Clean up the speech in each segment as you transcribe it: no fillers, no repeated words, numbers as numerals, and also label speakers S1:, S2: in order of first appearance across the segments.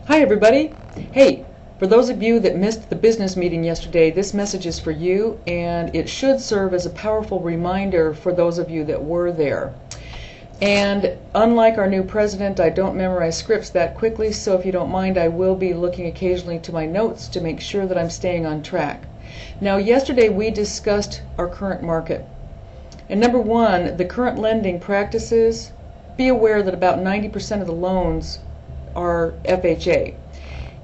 S1: Hi everybody. Hey, for those of you that missed the business meeting yesterday, this message is for you, and it should serve as a powerful reminder for those of you that were there. And unlike our new president, I don't memorize scripts that quickly, so if you don't mind, I will be looking occasionally to my notes to make sure that I'm staying on track. Now, yesterday we discussed our current market. And number one, the current lending practices. Be aware that about 90% of the loans are FHA.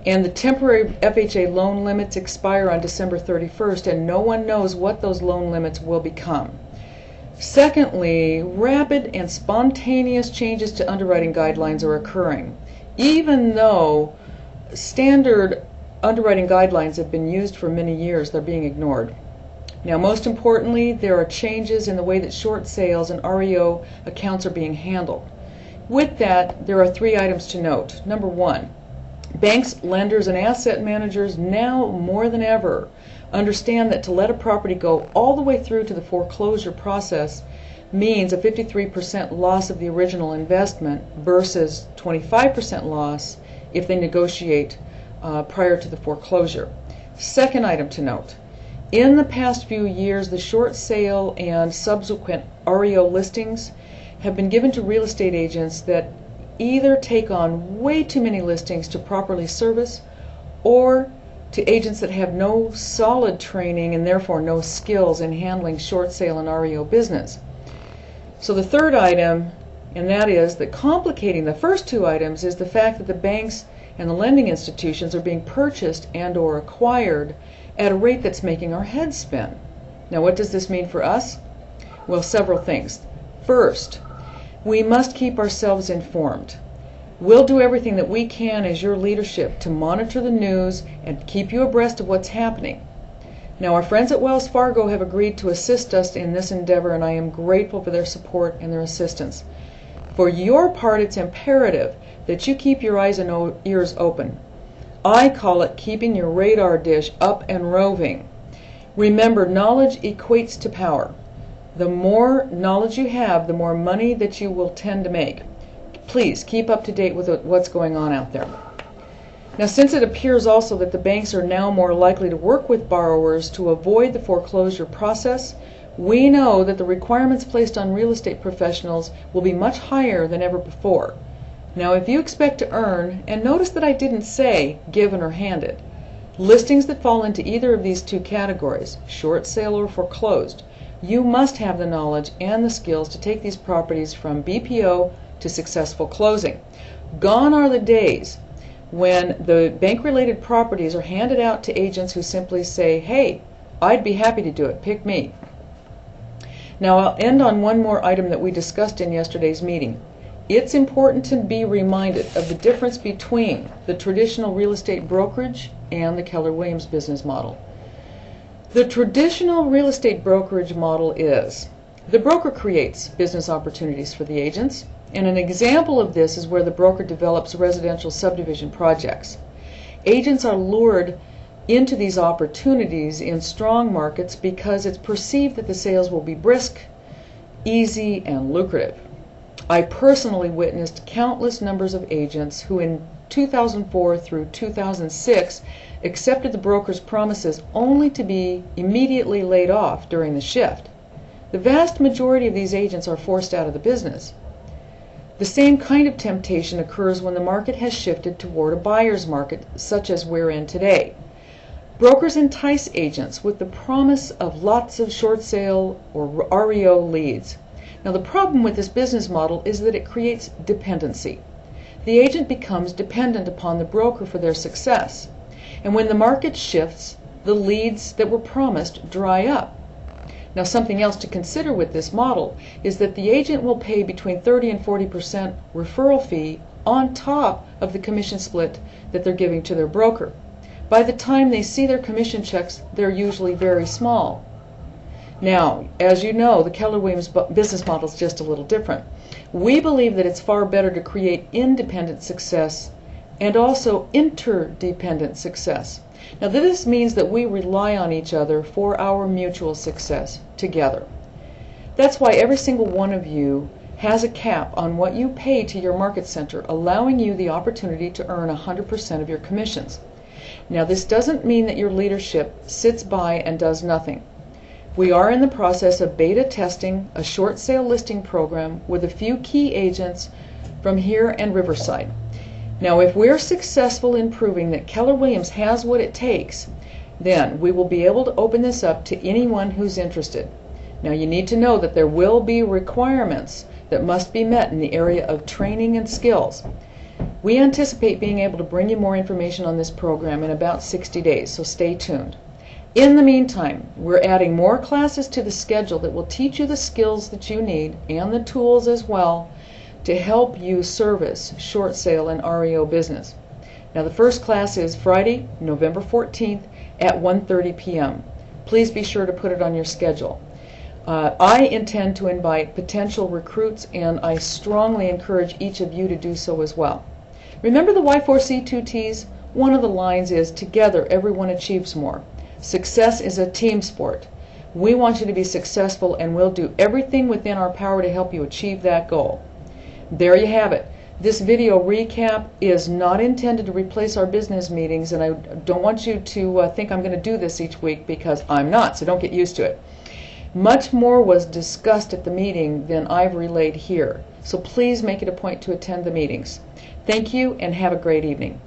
S1: And the temporary FHA loan limits expire on December 31st, and no one knows what those loan limits will become. Secondly, rapid and spontaneous changes to underwriting guidelines are occurring. Even though standard underwriting guidelines have been used for many years, they're being ignored. Now, most importantly, there are changes in the way that short sales and REO accounts are being handled. With that, there are three items to note. Number one, banks, lenders, and asset managers now more than ever understand that to let a property go all the way through to the foreclosure process means a 53% loss of the original investment versus 25% loss if they negotiate prior to the foreclosure. Second item to note, in the past few years, the short sale and subsequent REO listings have been given to real estate agents that either take on way too many listings to properly service, or to agents that have no solid training and therefore no skills in handling short sale and REO business. So the third item, and that is that complicating the first two items, is the fact that the banks and the lending institutions are being purchased and or acquired at a rate that's making our heads spin. Now, what does this mean for us? Well, several things. First, we must keep ourselves informed. We'll do everything that we can as your leadership to monitor the news and keep you abreast of what's happening. Now, our friends at Wells Fargo have agreed to assist us in this endeavor, and I am grateful for their support and their assistance. For your part, it's imperative that you keep your eyes and ears open. I call it keeping your radar dish up and roving. Remember, knowledge equates to power. The more knowledge you have, the more money that you will tend to make. Please keep up to date with what's going on out there. Now, since it appears also that the banks are now more likely to work with borrowers to avoid the foreclosure process, we know that the requirements placed on real estate professionals will be much higher than ever before. Now, if you expect to earn, and notice that I didn't say given or handed, listings that fall into either of these two categories, short sale or foreclosed, you must have the knowledge and the skills to take these properties from BPO to successful closing. Gone are the days when the bank-related properties are handed out to agents who simply say, hey, I'd be happy to do it, pick me. Now, I'll end on one more item that we discussed in yesterday's meeting. It's important to be reminded of the difference between the traditional real estate brokerage and the Keller Williams business model. The traditional real estate brokerage model is the broker creates business opportunities for the agents, and an example of this is where the broker develops residential subdivision projects. Agents are lured into these opportunities in strong markets because it's perceived that the sales will be brisk, easy, and lucrative. I personally witnessed countless numbers of agents who in 2004 through 2006 accepted the broker's promises only to be immediately laid off during the shift. The vast majority of these agents are forced out of the business. The same kind of temptation occurs when the market has shifted toward a buyer's market, such as we're in today. Brokers entice agents with the promise of lots of short sale or REO leads. Now, the problem with this business model is that it creates dependency. The agent becomes dependent upon the broker for their success. And when the market shifts, the leads that were promised dry up. Now, something else to consider with this model is that the agent will pay between 30 and 40% referral fee on top of the commission split that they're giving to their broker. By the time they see their commission checks, they're usually very small. Now, as you know, the Keller Williams business model is just a little different. We believe that it's far better to create independent success and also interdependent success. Now, this means that we rely on each other for our mutual success together. That's why every single one of you has a cap on what you pay to your market center, allowing you the opportunity to earn 100% of your commissions. Now, this doesn't mean that your leadership sits by and does nothing. We are in the process of beta testing a short sale listing program with a few key agents from here and Riverside. Now, if we're successful in proving that Keller Williams has what it takes, then we will be able to open this up to anyone who's interested. Now, you need to know that there will be requirements that must be met in the area of training and skills. We anticipate being able to bring you more information on this program in about 60 days, so stay tuned. In the meantime, we're adding more classes to the schedule that will teach you the skills that you need and the tools as well to help you service short sale and REO business. Now, the first class is Friday, November 14th at 1:30 p.m. Please be sure to put it on your schedule. I intend to invite potential recruits, and I strongly encourage each of you to do so as well. Remember the Y4C2Ts? One of the lines is, together everyone achieves more. Success is a team sport. We want you to be successful, and we'll do everything within our power to help you achieve that goal. There you have it. This video recap is not intended to replace our business meetings, and I don't want you to think I'm going to do this each week, because I'm not, so don't get used to it. Much more was discussed at the meeting than I've relayed here, so please make it a point to attend the meetings. Thank you, and have a great evening.